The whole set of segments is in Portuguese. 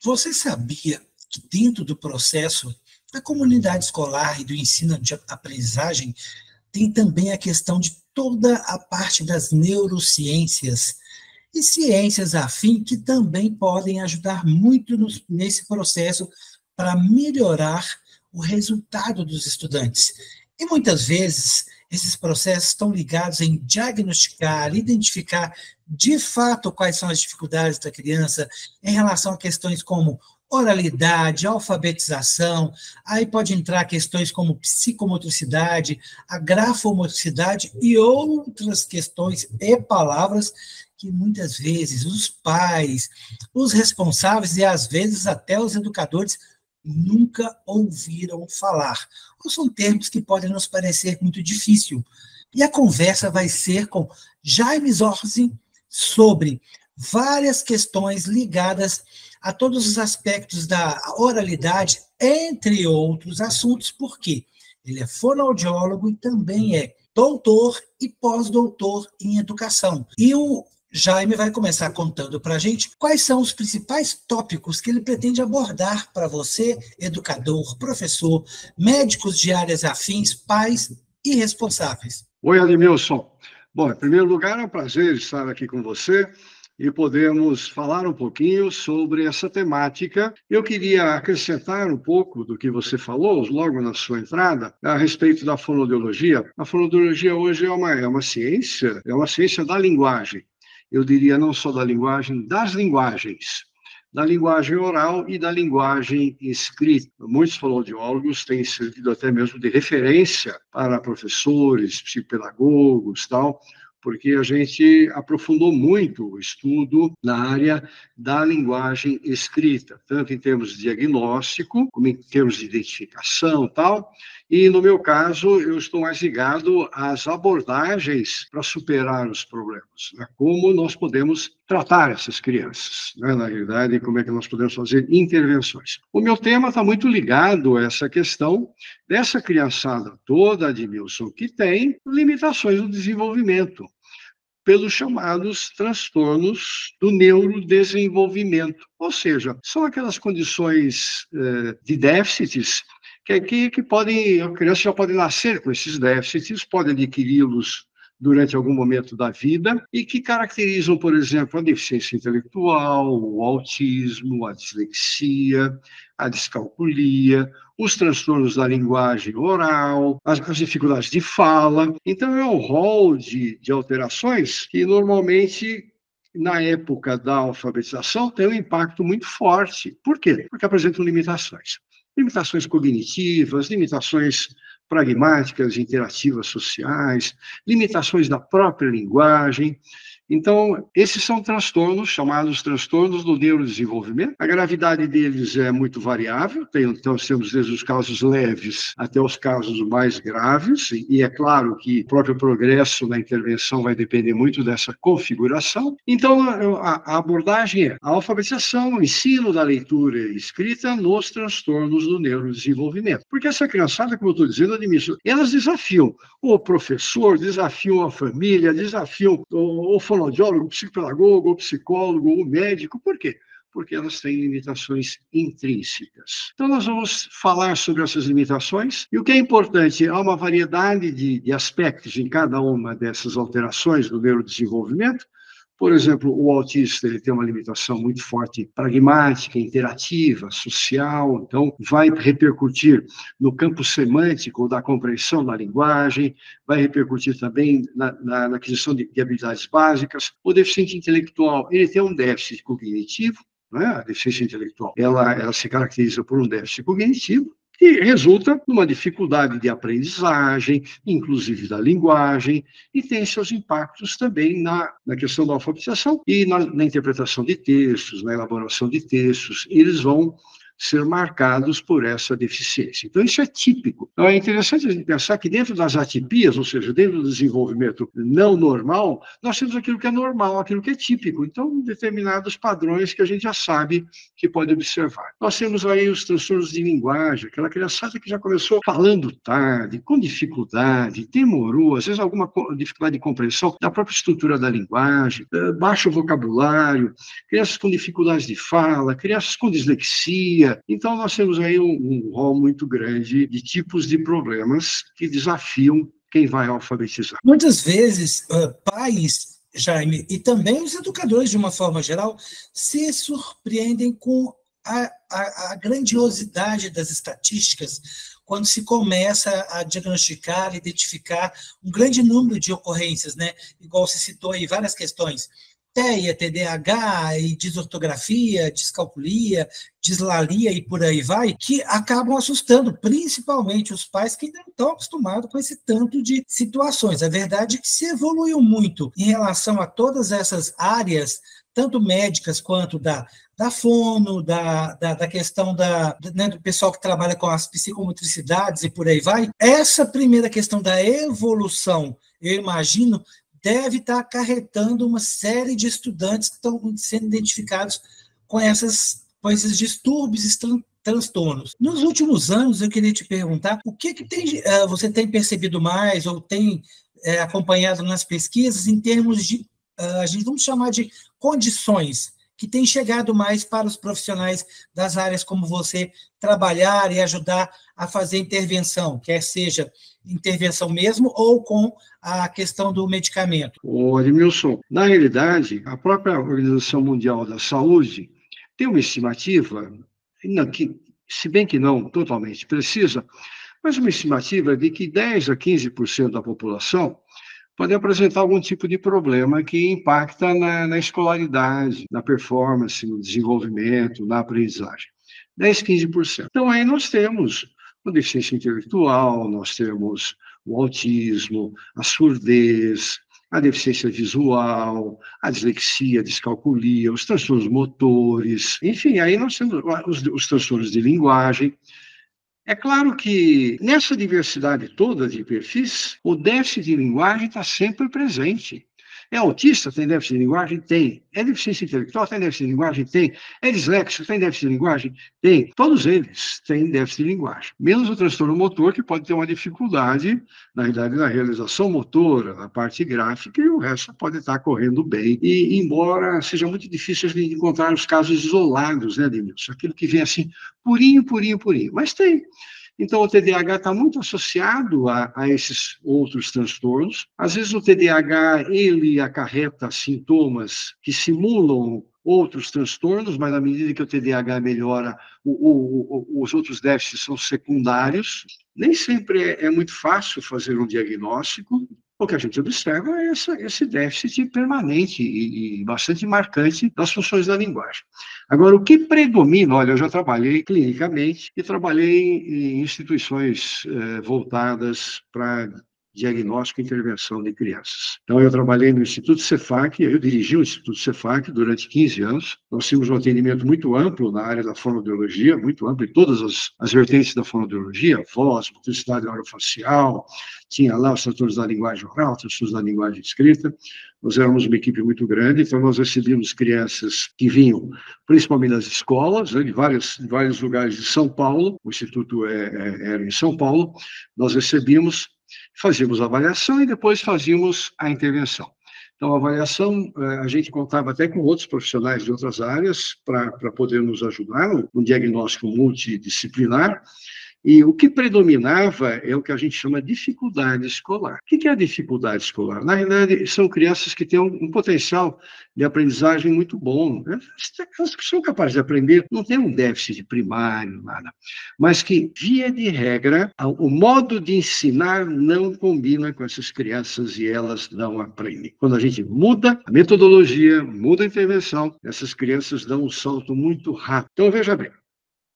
Você sabia que dentro do processo da comunidade escolar e do ensino de aprendizagem tem também a questão de toda a parte das neurociências e ciências afim que também podem ajudar muito nesse processo para melhorar o resultado dos estudantes. E muitas vezes esses processos estão ligados em diagnosticar, identificar de fato quais são as dificuldades da criança em relação a questões como oralidade, alfabetização, aí pode entrar questões como psicomotricidade, a grafomotricidade e outras questões e palavras que muitas vezes os pais, os responsáveis e às vezes até os educadores nunca ouviram falar. Ou são termos que podem nos parecer muito difícil. E a conversa vai ser com Jaime Zorzi sobre várias questões ligadas a todos os aspectos da oralidade, entre outros assuntos, porque ele é fonoaudiólogo e também é doutor e pós-doutor em educação. E o Jaime vai começar contando para a gente quais são os principais tópicos que ele pretende abordar para você, educador, professor, médicos de áreas afins, pais e responsáveis. Oi, Admilson. Bom, em primeiro lugar, é um prazer estar aqui com você e podemos falar um pouquinho sobre essa temática. Eu queria acrescentar um pouco do que você falou, logo na sua entrada, a respeito da fonoaudiologia. A fonoaudiologia hoje é uma ciência da linguagem. Eu diria não só da linguagem, das linguagens. Da linguagem oral e da linguagem escrita. Muitos fonoaudiólogos têm servido até mesmo de referência para professores, psicopedagogos, tal, porque a gente aprofundou muito o estudo na área da linguagem escrita, tanto em termos de diagnóstico, como em termos de identificação e tal. E, no meu caso, eu estou mais ligado às abordagens para superar os problemas, né? Como nós podemos tratar essas crianças, né? Na realidade, como é que nós podemos fazer intervenções. O meu tema está muito ligado a essa questão dessa criançada toda, Admilson, que tem limitações no desenvolvimento, pelos chamados transtornos do neurodesenvolvimento. Ou seja, são aquelas condições de déficits que podem, a criança já pode nascer com esses déficits, pode adquiri-los durante algum momento da vida e que caracterizam, por exemplo, a deficiência intelectual, o autismo, a dislexia, a descalculia, os transtornos da linguagem oral, as dificuldades de fala. Então, é um rol de alterações que, normalmente, na época da alfabetização, tem um impacto muito forte. Por quê? Porque apresentam limitações. Limitações cognitivas, limitações pragmáticas, interativas sociais, limitações da própria linguagem. Então, esses são transtornos, chamados transtornos do neurodesenvolvimento. A gravidade deles é muito variável, então temos desde os casos leves até os casos mais graves, e é claro que o próprio progresso na intervenção vai depender muito dessa configuração. Então, a abordagem é a alfabetização, o ensino da leitura e escrita nos transtornos do neurodesenvolvimento. Porque essa criançada, como eu estou dizendo, Admilson, elas desafiam o professor, desafiam a família, desafiam o fonoaudiólogo, o psicopedagogo, o psicólogo, o médico. Por quê? Porque elas têm limitações intrínsecas. Então, nós vamos falar sobre essas limitações. E o que é importante, há uma variedade de aspectos em cada uma dessas alterações do neurodesenvolvimento. Por exemplo, o autista ele tem uma limitação muito forte pragmática, interativa, social, então vai repercutir no campo semântico da compreensão da linguagem, vai repercutir também na aquisição de habilidades básicas. O deficiente intelectual, ele tem um déficit cognitivo, né? A deficiência intelectual, ela se caracteriza por um déficit cognitivo, que resulta numa dificuldade de aprendizagem, inclusive da linguagem, e tem seus impactos também na questão da alfabetização e na interpretação de textos, na elaboração de textos. Eles vão ser marcados por essa deficiência. Então, isso é típico. Então, é interessante a gente pensar que dentro das atipias, ou seja, dentro do desenvolvimento não normal, nós temos aquilo que é normal, aquilo que é típico. Então, determinados padrões que a gente já sabe que pode observar. Nós temos aí os transtornos de linguagem, aquela criançada que já começou falando tarde, com dificuldade, demorou, às vezes alguma dificuldade de compreensão da própria estrutura da linguagem, baixo vocabulário, crianças com dificuldades de fala, crianças com dislexia. Então, nós temos aí um rol muito grande de tipos de problemas que desafiam quem vai alfabetizar. Muitas vezes, pais, Jaime, e também os educadores, de uma forma geral, se surpreendem com a grandiosidade das estatísticas quando se começa a diagnosticar, identificar um grande número de ocorrências, né? Igual se citou aí várias questões, TEA, TDAH, e desortografia, descalculia, dislalia e por aí vai, que acabam assustando, principalmente os pais que não estão acostumados com esse tanto de situações. A verdade é que se evoluiu muito em relação a todas essas áreas, tanto médicas quanto da fono, da questão né, do pessoal que trabalha com as psicomotricidades e por aí vai. Essa primeira questão da evolução, eu imagino, deve estar acarretando uma série de estudantes que estão sendo identificados com esses distúrbios, transtornos. Nos últimos anos, eu queria te perguntar, o que você tem percebido mais ou tem acompanhado nas pesquisas em termos de, a gente vamos chamar de condições, que tem chegado mais para os profissionais das áreas como você trabalhar e ajudar a fazer intervenção, quer seja intervenção mesmo ou com a questão do medicamento? Ô, Edmilson, na realidade, a própria Organização Mundial da Saúde tem uma estimativa, que, se bem que não totalmente precisa, mas uma estimativa de que 10 a 15% da população pode apresentar algum tipo de problema que impacta na escolaridade, na performance, no desenvolvimento, na aprendizagem. 10, 15%. Então, aí nós temos a deficiência intelectual, nós temos o autismo, a surdez, a deficiência visual, a dislexia, a descalculia, os transtornos motores, enfim, aí nós temos os transtornos de linguagem. É claro que nessa diversidade toda de perfis, o déficit de linguagem está sempre presente. É autista? Tem déficit de linguagem? Tem. É deficiência intelectual? Tem déficit de linguagem? Tem. É disléxico? Tem déficit de linguagem? Tem. Todos eles têm déficit de linguagem. Menos o transtorno motor, que pode ter uma dificuldade, na realidade, na realização motora, na parte gráfica, e o resto pode estar correndo bem. E, embora seja muito difícil de encontrar os casos isolados, né, Denilson? Aquilo que vem assim, purinho, purinho, purinho. Mas tem. Então, o TDAH está muito associado a esses outros transtornos. Às vezes, o TDAH, ele acarreta sintomas que simulam outros transtornos, mas na medida que o TDAH melhora, os outros déficits são secundários. Nem sempre é muito fácil fazer um diagnóstico. O que a gente observa é esse déficit permanente e bastante marcante das funções da linguagem. Agora, o que predomina, olha, eu já trabalhei clinicamente e trabalhei em instituições voltadas para diagnóstico e intervenção de crianças. Então, eu trabalhei no Instituto Cefac, eu dirigi o Instituto Cefac durante 15 anos. Nós tínhamos um atendimento muito amplo na área da fonoaudiologia, muito amplo em todas as vertentes da fonoaudiologia, voz, motricidade orofacial, tinha lá os transtornos da linguagem oral, transtornos da linguagem escrita. Nós éramos uma equipe muito grande, então nós recebíamos crianças que vinham principalmente das escolas, né, de vários lugares de São Paulo. O Instituto era em São Paulo. Nós recebíamos, fazíamos a avaliação e depois fazíamos a intervenção. Então, a avaliação, a gente contava até com outros profissionais de outras áreas para poder nos ajudar no diagnóstico multidisciplinar. E o que predominava é o que a gente chama de dificuldade escolar. O que é a dificuldade escolar? Na realidade, são crianças que têm um potencial de aprendizagem muito bom, né? Elas são capazes de aprender, não tem um déficit primário, nada. Mas que, via de regra, o modo de ensinar não combina com essas crianças e elas não aprendem. Quando a gente muda a metodologia, muda a intervenção, essas crianças dão um salto muito rápido. Então, veja bem,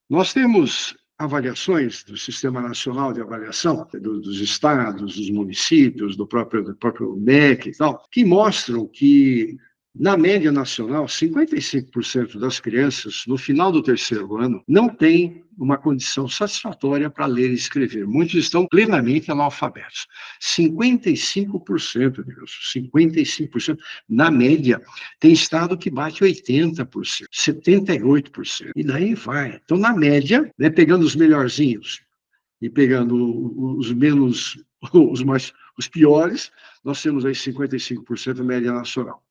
nós temos avaliações do Sistema Nacional de Avaliação, dos estados, dos municípios, do próprio MEC e tal, que mostram que Na média nacional, 55% das crianças, no final do terceiro ano, não têm uma condição satisfatória para ler e escrever. Muitos estão plenamente analfabetos. 55%, Deus, 55%. Na média, tem estado que bate 80%, 78%. E daí vai. Então, na média, né, pegando os melhorzinhos e pegando os menos, os piores, nós temos aí 55% média nacional.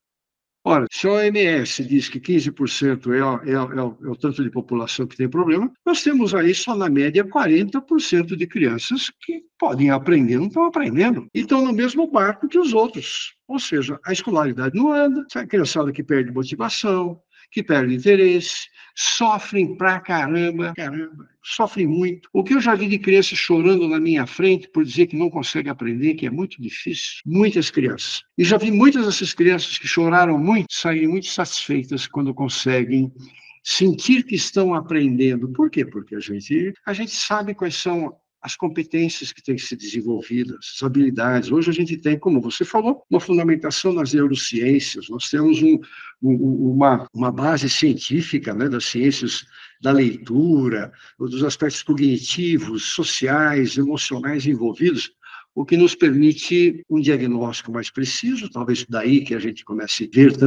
Ora, se a OMS diz que 15% é o tanto de população que tem problema, nós temos aí só na média 40% de crianças que podem aprender, não estão aprendendo, e estão no mesmo barco que os outros. Ou seja, a escolaridade não anda, a criançada que perde motivação, que perde interesse, sofrem pra caramba, sofrem muito. O que eu já vi de crianças chorando na minha frente por dizer que não consegue aprender, que é muito difícil, muitas crianças. E já vi muitas dessas crianças que choraram muito, saírem muito satisfeitas quando conseguem sentir que estão aprendendo. Por quê? Porque a gente sabe quais são as competências que têm que ser desenvolvidas, as habilidades. Hoje a gente tem, como você falou, uma fundamentação nas neurociências, nós temos uma base científica, né, das ciências da leitura, dos aspectos cognitivos, sociais, emocionais envolvidos, o que nos permite um diagnóstico mais preciso, talvez daí que a gente comece a ver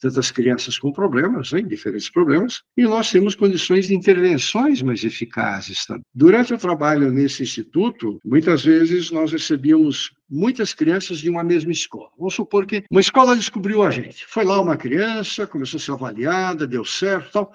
tantas crianças com problemas, né, diferentes problemas, e nós temos condições de intervenções mais eficazes. Tá? Durante o trabalho nesse instituto, muitas vezes nós recebíamos muitas crianças de uma mesma escola. Vamos supor que uma escola descobriu a gente. Foi lá uma criança, começou a ser avaliada, deu certo, tal.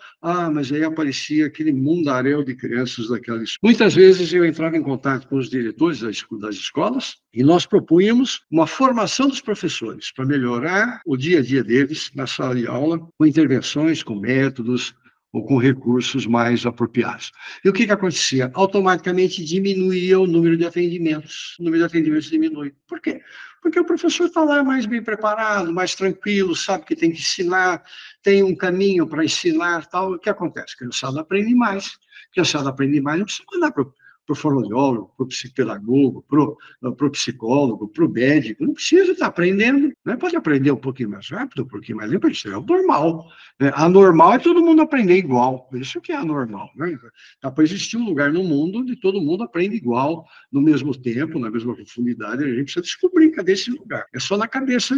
Mas aí aparecia aquele mundaréu de crianças daquela escola. Muitas vezes eu entrava em contato com os diretores das escolas e nós propunhamos uma formação dos professores para melhorar o dia a dia deles na sala de aula, com intervenções, com métodos, ou com recursos mais apropriados. E o que acontecia? Automaticamente diminuía o número de atendimentos. O número de atendimentos diminui. Por quê? Porque o professor está lá mais bem preparado, mais tranquilo, sabe que tem que ensinar, tem um caminho para ensinar, tal. O que acontece? A criançada aprende mais. Não precisa mandar para o fonoaudiólogo, para o psicopedagogo, para o psicólogo, para o médico. Não precisa estar aprendendo. Né? Pode aprender um pouquinho mais rápido, um pouquinho mais lento, isso é o normal. Anormal é todo mundo aprender igual. Isso que é anormal. Né? Dá para existir um lugar no mundo onde todo mundo aprende igual, no mesmo tempo, na mesma profundidade. A gente precisa descobrir cadê esse lugar. É só na cabeça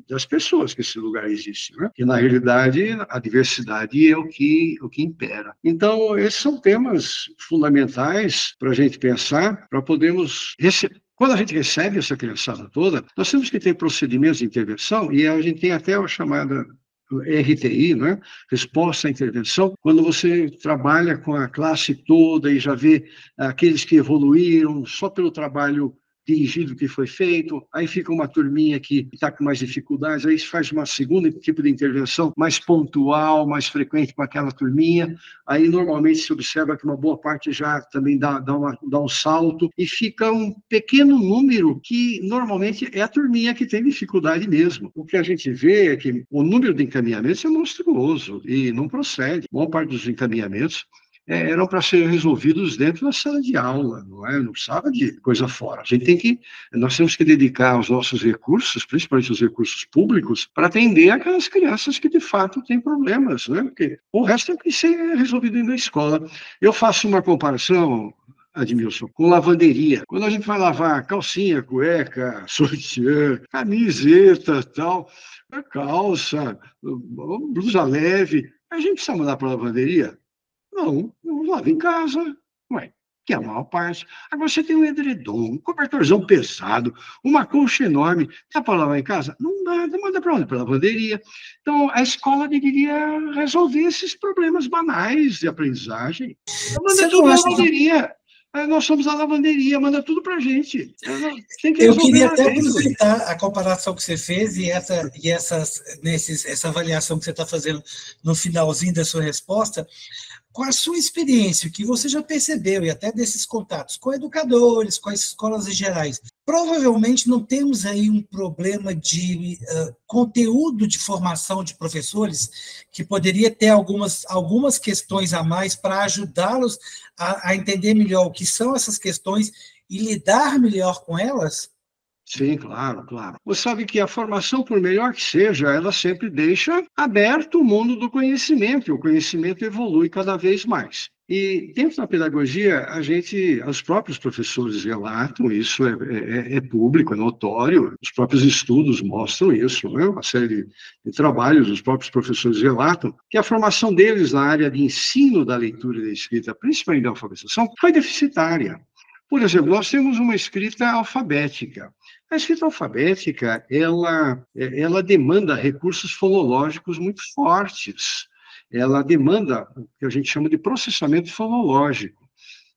das pessoas que esse lugar existe. Né? E, na realidade, a diversidade é o que impera. Então, esses são temas fundamentais para a gente pensar, para podermos receber. Quando a gente recebe essa criançada toda, nós temos que ter procedimentos de intervenção, e a gente tem até a chamada RTI, né? Resposta à intervenção, quando você trabalha com a classe toda e já vê aqueles que evoluíram só pelo trabalho dirigido que foi feito, aí fica uma turminha que está com mais dificuldades, aí se faz uma segunda tipo de intervenção mais pontual, mais frequente com aquela turminha, aí normalmente se observa que uma boa parte já também dá um salto, e fica um pequeno número que normalmente é a turminha que tem dificuldade mesmo. O que a gente vê é que o número de encaminhamentos é monstruoso e não procede. A maior parte dos encaminhamentos eram para ser resolvidos dentro da sala de aula, não é? Não precisava de coisa fora. Nós temos que dedicar os nossos recursos, principalmente os recursos públicos, para atender aquelas crianças que de fato têm problemas, né? Porque o resto tem que ser resolvido dentro da escola. Eu faço uma comparação, Admilson, com lavanderia. Quando a gente vai lavar calcinha, cueca, sutiã, camiseta, tal, calça, blusa leve, a gente precisa mandar para a lavanderia? Não, eu lavo em casa, ué, que é a maior parte. Agora você tem um edredom, um cobertorzão pesado, uma colcha enorme, dá para lavar em casa? Não dá, manda para onde? Para a lavanderia. Então, a escola deveria resolver esses problemas banais de aprendizagem. Então, manda tudo para a lavanderia. Nós somos a lavanderia, manda tudo para a gente. Eu queria até aproveitar a comparação que você fez essa avaliação que você está fazendo no finalzinho da sua resposta, com a sua experiência, o que você já percebeu, e até desses contatos com educadores, com as escolas em gerais. Provavelmente não temos aí um problema de conteúdo de formação de professores, que poderia ter algumas questões a mais para ajudá-los a entender melhor o que são essas questões e lidar melhor com elas? Sim, claro, claro. Você sabe que a formação, por melhor que seja, ela sempre deixa aberto o mundo do conhecimento, e o conhecimento evolui cada vez mais. E dentro da pedagogia, os próprios professores relatam, isso é público, é notório, os próprios estudos mostram isso, né? Uma série de trabalhos, os próprios professores relatam que a formação deles na área de ensino da leitura e da escrita, principalmente da alfabetização, foi deficitária. Por exemplo, nós temos uma escrita alfabética. A escrita alfabética, ela demanda recursos fonológicos muito fortes. Ela demanda o que a gente chama de processamento fonológico.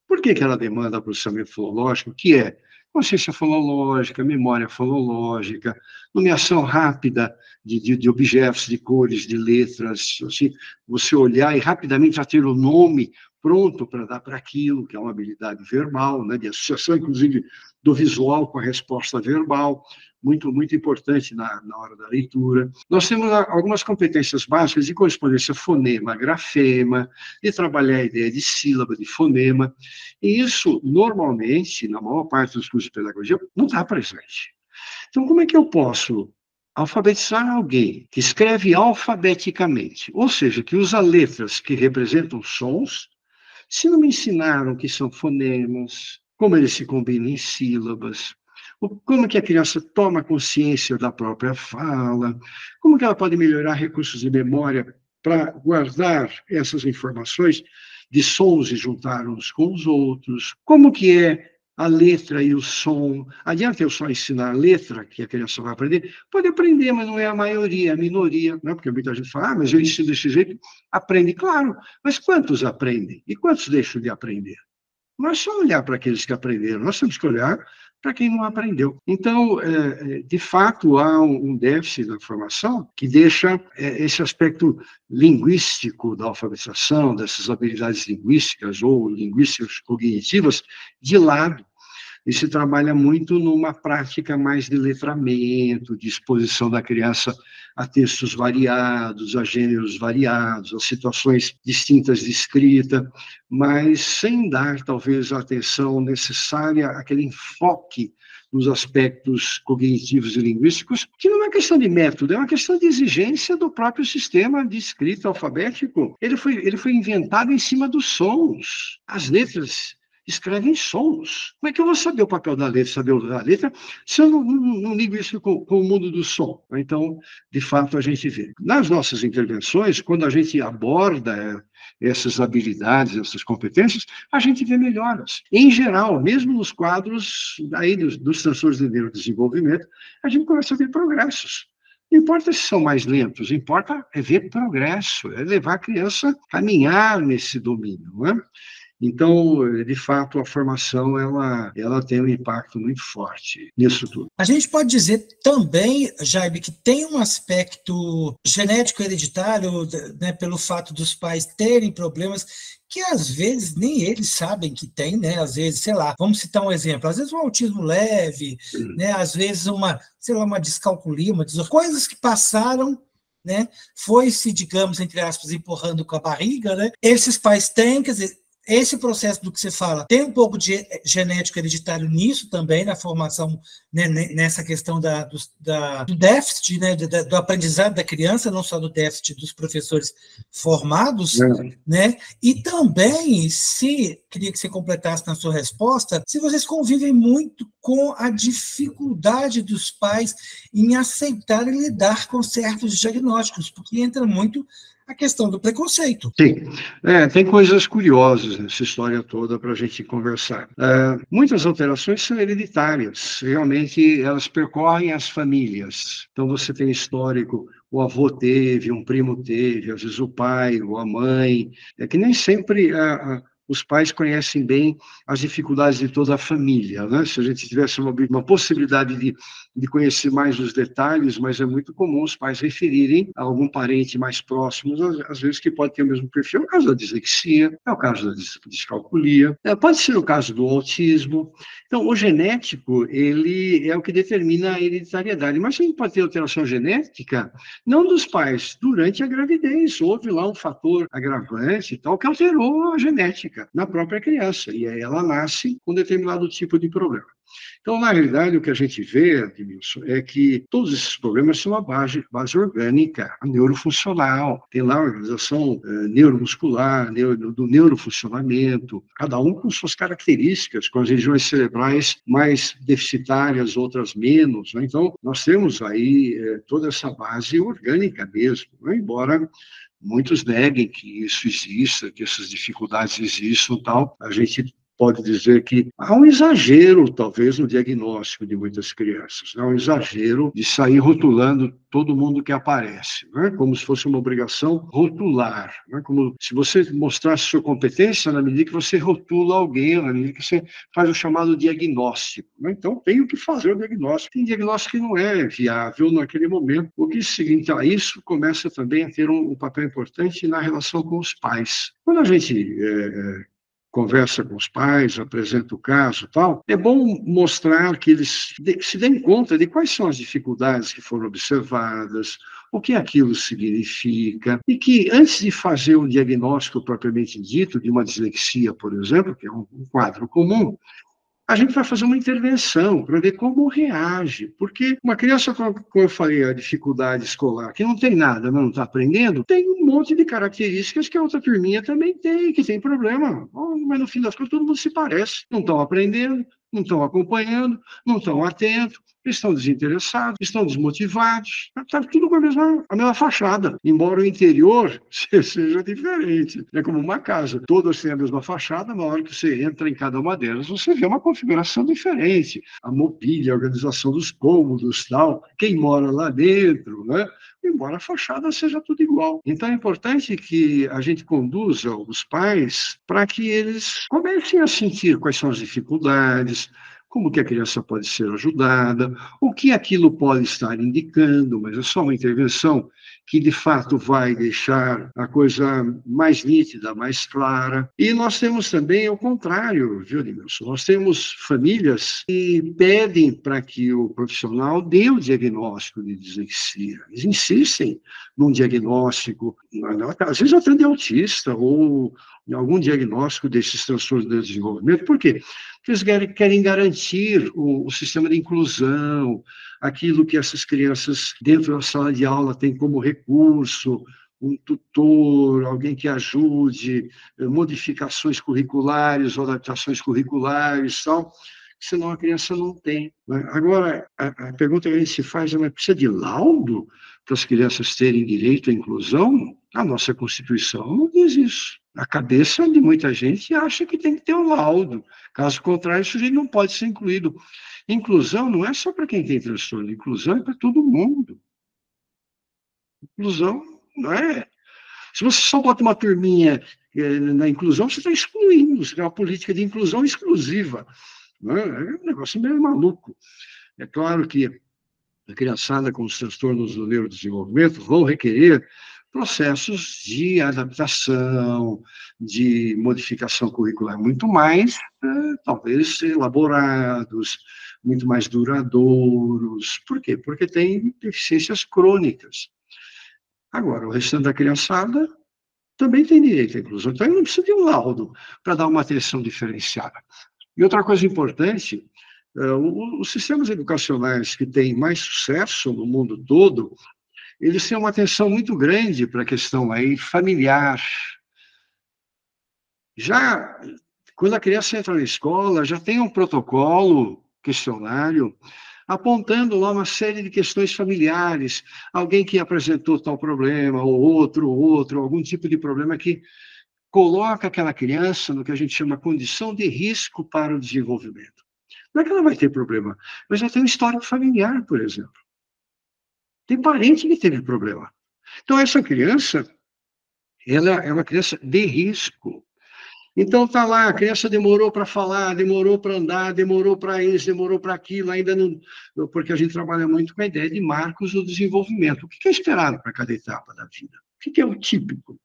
Por que ela demanda processamento fonológico? Que é consciência fonológica, memória fonológica, nomeação rápida de objetos, de cores, de letras, assim, você olhar e rapidamente já ter o nome pronto para dar para aquilo, que é uma habilidade verbal, né, de associação, inclusive, do visual com a resposta verbal, muito, muito importante na hora da leitura. Nós temos algumas competências básicas de correspondência fonema-grafema, de trabalhar a ideia de sílaba, de fonema, e isso, normalmente, na maior parte dos cursos de pedagogia, não está presente. Então, como é que eu posso alfabetizar alguém que escreve alfabeticamente, ou seja, que usa letras que representam sons, se não me ensinaram que são fonemas, como eles se combinam em sílabas, como que a criança toma consciência da própria fala, como que ela pode melhorar recursos de memória para guardar essas informações de sons e juntar uns com os outros, como que é a letra e o som. Adianta eu só ensinar a letra, que a criança vai aprender? Pode aprender, mas não é a maioria, é a minoria, né? Porque muita gente fala, mas eu ensino desse jeito, aprende. Claro, mas quantos aprendem? E quantos deixam de aprender? Não é só olhar para aqueles que aprenderam, nós temos que olhar para quem não aprendeu. Então, de fato, há um déficit na formação que deixa esse aspecto linguístico da alfabetização, dessas habilidades linguísticas ou linguísticas cognitivas, de lado. E se trabalha muito numa prática mais de letramento, de exposição da criança a textos variados, a gêneros variados, a situações distintas de escrita, mas sem dar, talvez, a atenção necessária, aquele enfoque nos aspectos cognitivos e linguísticos, que não é questão de método, é uma questão de exigência do próprio sistema de escrita alfabético. Ele foi inventado em cima dos sons. As letras escrevem sons. Como é que eu vou saber o papel da letra, saber a letra, se eu não ligo isso com o mundo do som? Então, de fato, a gente vê. Nas nossas intervenções, quando a gente aborda essas habilidades, essas competências, a gente vê melhoras. Em geral, mesmo nos quadros aí dos transtornos de neurodesenvolvimento, a gente começa a ver progressos. Não importa se são mais lentos, importa é ver progresso, é levar a criança a caminhar nesse domínio, não é? Então, de fato, a formação ela tem um impacto muito forte nisso tudo. A gente pode dizer também, Jaime, que tem um aspecto genético hereditário, né, pelo fato dos pais terem problemas que às vezes nem eles sabem que tem, né? Às vezes, sei lá, vamos citar um exemplo, às vezes um autismo leve, né? Às vezes uma descalculia, coisas que passaram, né? Foi-se, digamos, entre aspas, empurrando com a barriga, né? Esses pais têm, quer dizer, esse processo do que você fala tem um pouco de genético hereditário nisso também, na formação, né, nessa questão do déficit, né, do aprendizado da criança, não só do déficit dos professores formados, né? E também, queria que você completasse na sua resposta, se vocês convivem muito com a dificuldade dos pais em aceitar e lidar com certos diagnósticos, porque entra muito a questão do preconceito. Sim, tem coisas curiosas nessa história toda para a gente conversar. Muitas alterações são hereditárias, realmente elas percorrem as famílias. Então você tem histórico, o avô teve, um primo teve, às vezes o pai ou a mãe, que nem sempre os pais conhecem bem as dificuldades de toda a família, né? Se a gente tivesse uma possibilidade de conhecer mais os detalhes, mas é muito comum os pais referirem a algum parente mais próximo, às vezes que pode ter o mesmo perfil. É o caso da dislexia, é o caso da descalculia, pode ser o caso do autismo. Então, o genético, ele é o que determina a hereditariedade, mas a gente pode ter alteração genética, não dos pais, durante a gravidez. Houve lá um fator agravante e tal, que alterou a genética. crônica na própria criança, e aí ela nasce com determinado tipo de problema. Então, na realidade, o que a gente vê, Admilson, é que todos esses problemas são a base orgânica, a neurofuncional. Tem lá a organização neuromuscular, do neurofuncionamento, cada um com suas características, com as regiões cerebrais mais deficitárias, outras menos, né? Então, nós temos aí toda essa base orgânica mesmo, né? Embora muitos neguem que isso exista, que essas dificuldades existam e tal, a gente pode dizer que há um exagero, talvez, no diagnóstico de muitas crianças. Há um exagero de sair rotulando todo mundo que aparece, né? Como se fosse uma obrigação rotular, né? Como se você mostrasse sua competência na medida que você rotula alguém, na medida que você faz o chamado diagnóstico, né? Então, tem que fazer o diagnóstico. Tem diagnóstico que não é viável naquele momento. O que significa isso começa também a ter um papel importante na relação com os pais. Quando a gente conversa com os pais, apresenta o caso e tal, é bom mostrar que eles se deem conta de quais são as dificuldades que foram observadas, o que aquilo significa, e que antes de fazer o diagnóstico propriamente dito de uma dislexia, por exemplo, que é um quadro comum, a gente vai fazer uma intervenção para ver como reage. Porque uma criança, como eu falei, a dificuldade escolar, que não tem nada, não está aprendendo, tem um monte de características que a outra turminha também tem, que tem problema. Mas no fim das contas, todo mundo se parece. Não estão aprendendo, não estão acompanhando, não estão atentos, estão desinteressados, estão desmotivados. Está tudo com a mesma fachada, embora o interior seja diferente. É como uma casa, todas têm a mesma fachada, na hora que você entra em cada uma delas, você vê uma configuração diferente. A mobília, a organização dos cômodos, tal, quem mora lá dentro, né? Embora a fachada seja tudo igual. Então é importante que a gente conduza os pais para que eles comecem a sentir quais são as dificuldades, como que a criança pode ser ajudada, o que aquilo pode estar indicando, mas é só uma intervenção que, de fato, vai deixar a coisa mais nítida, mais clara. E nós temos também o contrário, viu, Edmilson? Nós temos famílias que pedem para que o profissional dê o diagnóstico de dislexia. Eles insistem num diagnóstico, às vezes até de autista, ou em algum diagnóstico desses transtornos de desenvolvimento. Por quê? Porque eles querem garantir o sistema de inclusão, aquilo que essas crianças dentro da sala de aula têm como recurso, um tutor, alguém que ajude, modificações curriculares ou adaptações curriculares, tal, senão a criança não tem. Agora, a pergunta que a gente se faz é, mas precisa de laudo para as crianças terem direito à inclusão? A nossa Constituição não diz isso. A cabeça de muita gente acha que tem que ter um laudo. Caso contrário, o sujeito não pode ser incluído. Inclusão não é só para quem tem transtorno, inclusão é para todo mundo. Inclusão não é. Se você só bota uma turminha na inclusão, você está excluindo, você tem uma política de inclusão exclusiva. Não é? É um negócio meio maluco. É claro que a criançada com os transtornos do neurodesenvolvimento vão requerer processos de adaptação, de modificação curricular muito mais, talvez, elaborados, muito mais duradouros. Por quê? Porque tem deficiências crônicas. Agora, o restante da criançada também tem direito à inclusão. Então, ele não precisa de um laudo para dar uma atenção diferenciada. E outra coisa importante, os sistemas educacionais que têm mais sucesso no mundo todo, eles têm uma atenção muito grande para a questão aí familiar. Já quando a criança entra na escola, já tem um protocolo, questionário, apontando lá uma série de questões familiares, alguém que apresentou tal problema, ou outro, algum tipo de problema que coloca aquela criança no que a gente chama condição de risco para o desenvolvimento. Não é que ela vai ter problema, mas ela tem um histórico familiar, por exemplo. Tem parente que teve problema. Então, essa criança, ela é uma criança de risco. Então, está lá, a criança demorou para falar, demorou para andar, demorou para isso, demorou para aquilo, ainda não... Porque a gente trabalha muito com a ideia de marcos do desenvolvimento. O que é esperado para cada etapa da vida? O que é o típico?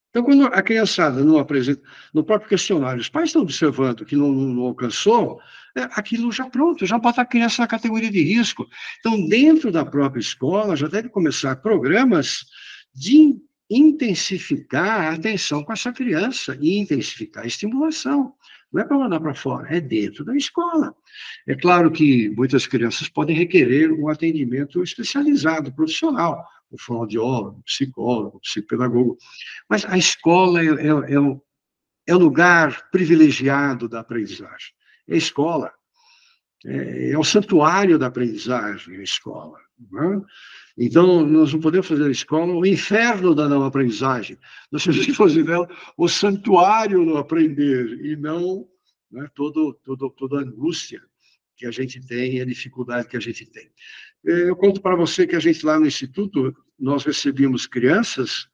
Então, quando a criançada não apresenta, no próprio questionário, os pais estão observando que não alcançou, aquilo já pronto, já bota a criança na categoria de risco. Então, dentro da própria escola, já deve começar programas de intensificar a atenção com essa criança e intensificar a estimulação. Não é para mandar para fora, é dentro da escola. É claro que muitas crianças podem requerer um atendimento especializado, profissional, um fonoaudiólogo, um psicólogo, um psicopedagogo, mas a escola é o lugar privilegiado da aprendizagem. É a escola, é o santuário da aprendizagem, a escola. Não é? Então, nós não podemos fazer a escola o inferno da não aprendizagem. Nós temos que fazer dela o santuário do aprender, e não, né, toda a angústia que a gente tem e a dificuldade que a gente tem. Eu conto para você que a gente lá no Instituto, nós recebíamos crianças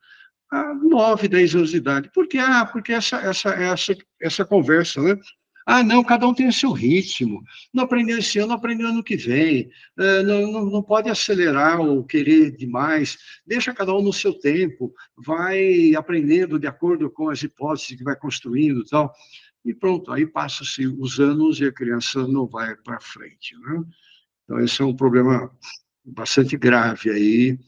a 9, 10 anos de idade. Por quê? Porque essa conversa, né? Não, cada um tem o seu ritmo. Não aprendeu esse ano, aprendeu ano que vem. Não pode acelerar ou querer demais. Deixa cada um no seu tempo. Vai aprendendo de acordo com as hipóteses que vai construindo e tal. E pronto, aí passa-se os anos e a criança não vai para frente, né? Então, esse é um problema bastante grave aí,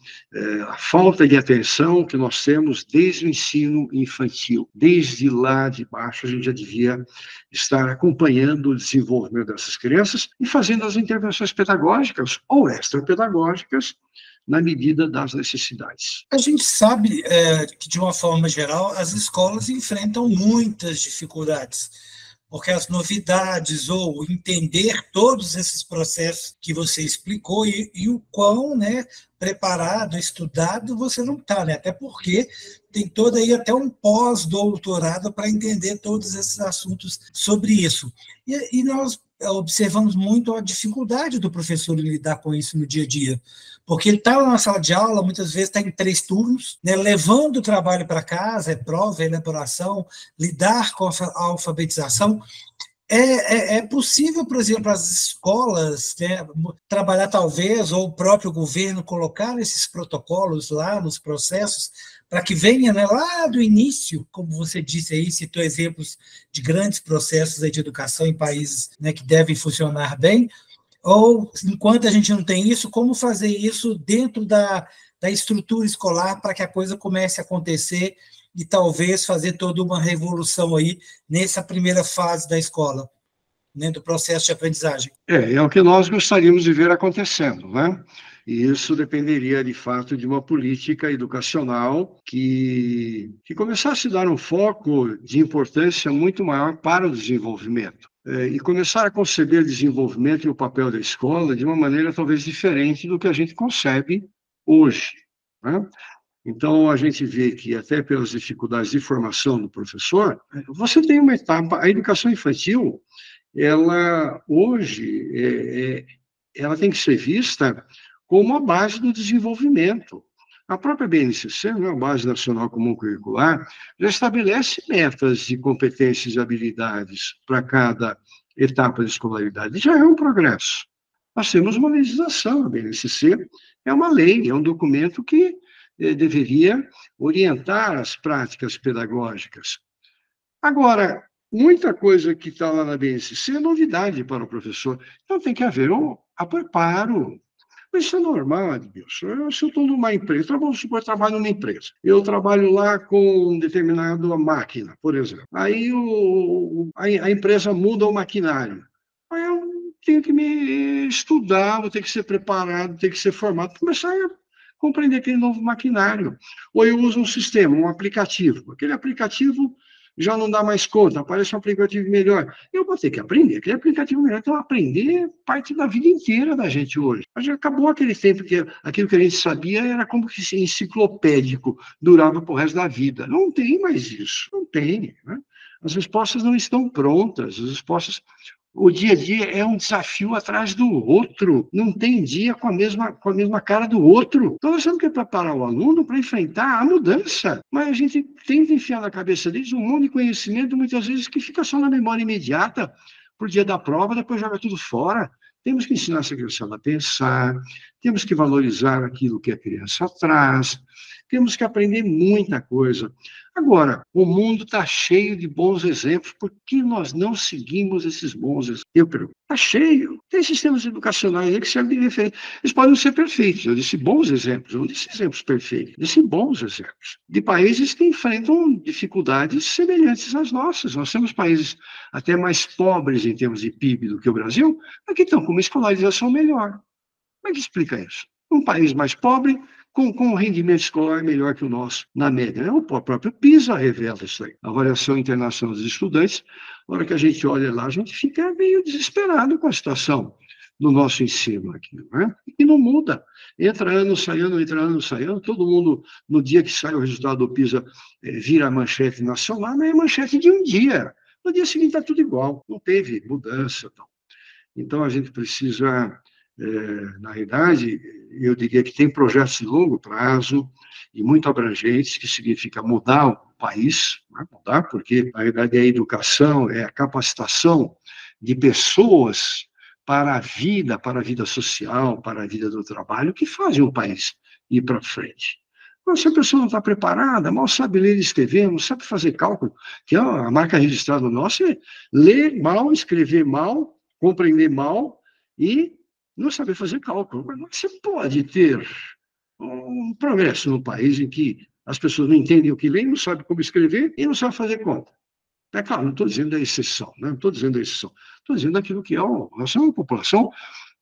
a falta de atenção que nós temos desde o ensino infantil. Desde lá de baixo, a gente já devia estar acompanhando o desenvolvimento dessas crianças e fazendo as intervenções pedagógicas ou extrapedagógicas na medida das necessidades. A gente sabe que, de uma forma geral, as escolas enfrentam muitas dificuldades, porque as novidades ou entender todos esses processos que você explicou e o quão, né, preparado, estudado você não está, né? Até porque tem todo aí até um pós-doutorado para entender todos esses assuntos sobre isso. E nós observamos muito a dificuldade do professor em lidar com isso no dia a dia, porque ele está na sala de aula, muitas vezes está em 3 turnos, né, levando o trabalho para casa, é prova, é elaboração, lidar com a alfabetização. É possível, por exemplo, as escolas, né, trabalhar talvez, ou o próprio governo colocar esses protocolos lá nos processos, para que venha, né, lá do início, como você disse aí, citou exemplos de grandes processos aí de educação em países, né, que devem funcionar bem, ou, enquanto a gente não tem isso, como fazer isso dentro da estrutura escolar para que a coisa comece a acontecer e talvez fazer toda uma revolução aí nessa primeira fase da escola, né, do processo de aprendizagem. É o que nós gostaríamos de ver acontecendo, né? E isso dependeria, de fato, de uma política educacional que começasse a dar um foco de importância muito maior para o desenvolvimento. E começar a conceber desenvolvimento e o papel da escola de uma maneira talvez diferente do que a gente concebe hoje, né? Então, a gente vê que, até pelas dificuldades de formação do professor, você tem uma etapa, a educação infantil, ela, hoje, ela tem que ser vista como a base do desenvolvimento. A própria BNCC, né, a Base Nacional Comum Curricular, já estabelece metas de competências e habilidades para cada etapa de escolaridade. Já é um progresso. Nós temos uma legislação, a BNCC é uma lei, é um documento que deveria orientar as práticas pedagógicas. Agora, muita coisa que está lá na BNCC é novidade para o professor. Então, tem que haver um preparo. Mas isso é normal, Edmilson. Se eu estou numa empresa, vamos supor que eu trabalho numa empresa. Eu trabalho lá com determinada máquina, por exemplo. Aí a empresa muda o maquinário. Aí eu tenho que me estudar, vou ter que ser preparado, ter que ser formado, começar a compreender aquele novo maquinário. Ou eu uso um sistema, um aplicativo. Aquele aplicativo já não dá mais conta, aparece um aplicativo melhor. Eu vou ter que aprender aquele aplicativo melhor. Então, aprender parte da vida inteira da gente hoje. Mas já acabou aquele tempo que aquilo que a gente sabia era como que enciclopédico, durava para o resto da vida. Não tem mais isso. Não tem, né? As respostas não estão prontas. As respostas... O dia a dia é um desafio atrás do outro. Não tem dia com a mesma cara do outro. Então, nós temos que preparar o aluno para enfrentar a mudança. Mas a gente tenta enfiar na cabeça deles um monte de conhecimento, muitas vezes, que fica só na memória imediata, por dia da prova, depois joga tudo fora. Temos que ensinar essa criançada a pensar, temos que valorizar aquilo que a criança traz, temos que aprender muita coisa. Agora, o mundo está cheio de bons exemplos, por que nós não seguimos esses bons exemplos? Eu pergunto, está cheio. Tem sistemas educacionais aí que servem de referência. Eles podem não ser perfeitos, eu disse bons exemplos, eu não disse exemplos perfeitos, eu disse bons exemplos, de países que enfrentam dificuldades semelhantes às nossas. Nós temos países até mais pobres em termos de PIB do que o Brasil, mas que estão com uma escolarização melhor. Como é que explica isso? Um país mais pobre, com um rendimento escolar melhor que o nosso, na média, né? O próprio PISA revela isso aí. A avaliação internacional dos estudantes, na hora que a gente olha lá, a gente fica meio desesperado com a situação do nosso ensino aqui, né? E não muda. Entra ano, sai ano, todo mundo, no dia que sai o resultado do PISA, vira a manchete nacional, mas é manchete de um dia. No dia seguinte está tudo igual, não teve mudança. Então, a gente precisa... na realidade, eu diria que tem projetos de longo prazo e muito abrangentes, que significa mudar o país, né? Mudar, porque, na realidade, a educação é a capacitação de pessoas para a vida social, para a vida do trabalho, que fazem o país ir para frente. Mas se a pessoa não está preparada, mal sabe ler e escrever, não sabe fazer cálculo, que é a marca registrada nossa é ler mal, escrever mal, compreender mal e não saber fazer cálculo. Mas você pode ter um progresso no país em que as pessoas não entendem o que leem, não sabem como escrever e não sabem fazer conta. É claro, não estou dizendo a exceção, né? Não estou dizendo a exceção. Estou dizendo aquilo que é nós somos uma população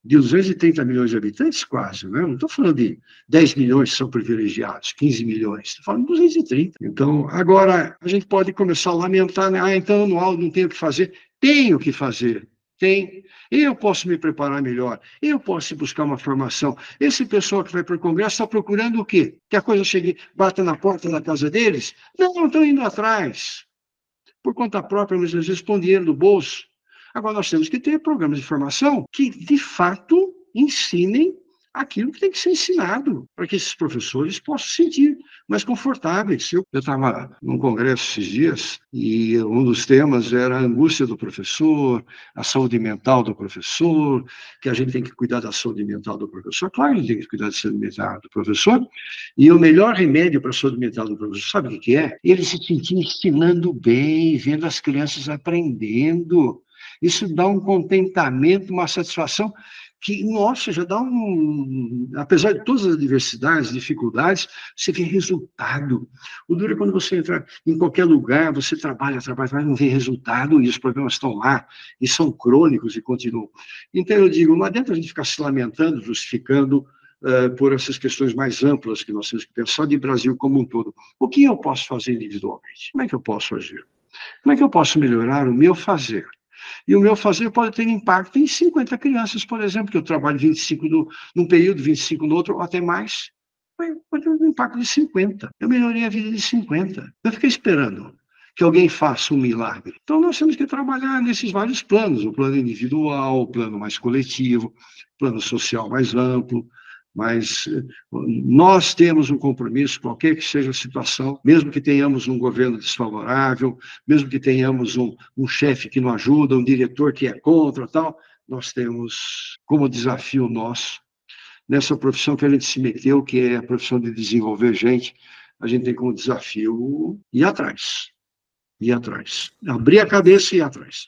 de 230 milhões de habitantes, quase, né? Não estou falando de 10 milhões que são privilegiados, 15 milhões, estou falando de 230. Então, agora, a gente pode começar a lamentar, né? Então, não tenho o que fazer. Tenho o que fazer. Tem. Eu posso me preparar melhor, eu posso buscar uma formação. Esse pessoal que vai para o Congresso está procurando o quê? Que a coisa chegue, bata na porta da casa deles? Não, estão indo atrás. Por conta própria, mas às vezes põe dinheiro no bolso. Agora, nós temos que ter programas de formação que, de fato, ensinem aquilo que tem que ser ensinado, para que esses professores possam se sentir mais confortáveis. Eu estava num congresso esses dias e um dos temas era a angústia do professor, a saúde mental do professor, que a gente tem que cuidar da saúde mental do professor. Claro, a gente tem que cuidar da saúde mental do professor, e o melhor remédio para a saúde mental do professor, sabe o que é? Ele se sentir ensinando bem, vendo as crianças aprendendo. Isso dá um contentamento, uma satisfação que, nossa, já dá apesar de todas as adversidades, dificuldades, você vê resultado. O duro é quando você entra em qualquer lugar, você trabalha, mas não vê resultado, e os problemas estão lá, e são crônicos e continuam. Então, eu digo, não adianta a gente ficar se lamentando, justificando por essas questões mais amplas que nós temos que pensar de Brasil como um todo. O que eu posso fazer individualmente? Como é que eu posso agir? Como é que eu posso melhorar o meu fazer? E o meu fazer pode ter impacto em 50 crianças, por exemplo, que eu trabalho 25 num período, 25 no outro, ou até mais. Pode ter um impacto de 50. Eu melhorei a vida de 50. Eu fiquei esperando que alguém faça um milagre. Então, nós temos que trabalhar nesses vários planos, o plano individual, o plano mais coletivo, o plano social mais amplo, mas nós temos um compromisso, qualquer que seja a situação, mesmo que tenhamos um governo desfavorável, mesmo que tenhamos um chefe que não ajuda, um diretor que é contra, tal, nós temos como desafio nosso, nessa profissão que a gente se meteu, que é a profissão de desenvolver gente, a gente tem como desafio ir atrás, abrir a cabeça e ir atrás.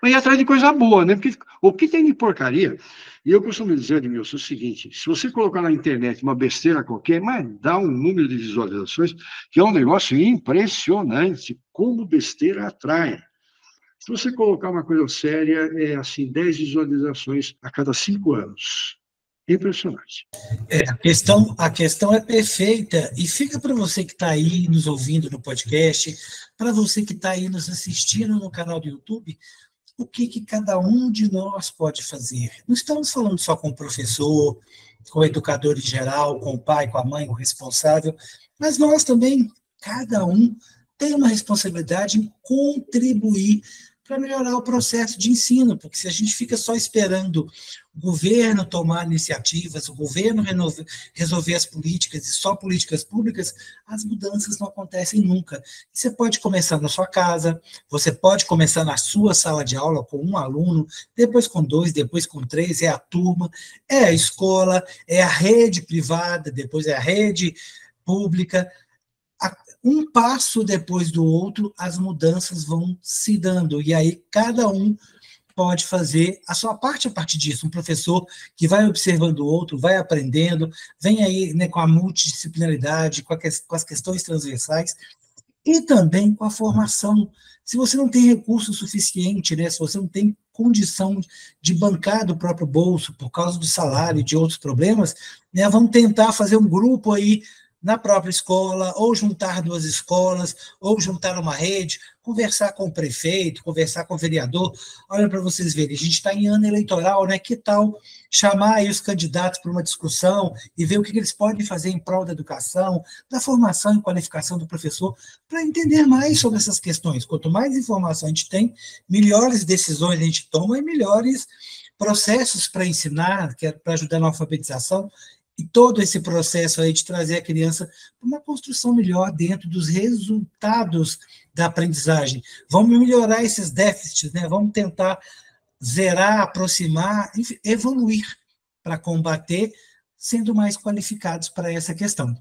Mas ir atrás de coisa boa, né? Porque o que tem de porcaria, e eu costumo dizer, Edmilson, o seguinte, se você colocar na internet uma besteira qualquer, mas dá um número de visualizações que é um negócio impressionante, como besteira atrai. Se você colocar uma coisa séria, é assim, 10 visualizações a cada 5 anos. Impressionante. A questão é perfeita, e fica para você que está aí nos ouvindo no podcast, para você que está aí nos assistindo no canal do YouTube, o que cada um de nós pode fazer. Não estamos falando só com o professor, com o educador em geral, com o pai, com a mãe, com o responsável, mas nós também, cada um, tem uma responsabilidade em contribuir para melhorar o processo de ensino, porque se a gente fica só esperando o governo tomar iniciativas, o governo resolver as políticas e só políticas públicas, as mudanças não acontecem nunca. Você pode começar na sua casa, você pode começar na sua sala de aula com um aluno, depois com 2, depois com 3, é a turma, é a escola, é a rede privada, depois é a rede pública. Um passo depois do outro, as mudanças vão se dando, e aí cada um pode fazer a sua parte a partir disso. Um professor que vai observando o outro, vai aprendendo, vem aí, né, com a multidisciplinaridade, com as questões transversais, e também com a formação. Se você não tem recurso suficiente, né, se você não tem condição de bancar do próprio bolso por causa do salário e de outros problemas, né, vamos tentar fazer um grupo aí na própria escola, ou juntar 2 escolas, ou juntar uma rede, conversar com o prefeito, conversar com o vereador. Olha para vocês verem, a gente está em ano eleitoral, né? Que tal chamar aí os candidatos para uma discussão e ver o que eles podem fazer em prol da educação, da formação e qualificação do professor, para entender mais sobre essas questões. Quanto mais informação a gente tem, melhores decisões a gente toma e melhores processos para ensinar, que é para ajudar na alfabetização, e todo esse processo aí de trazer a criança para uma construção melhor dentro dos resultados da aprendizagem. Vamos melhorar esses déficits, né? Vamos tentar zerar, aproximar, enfim, evoluir para combater, sendo mais qualificados para essa questão.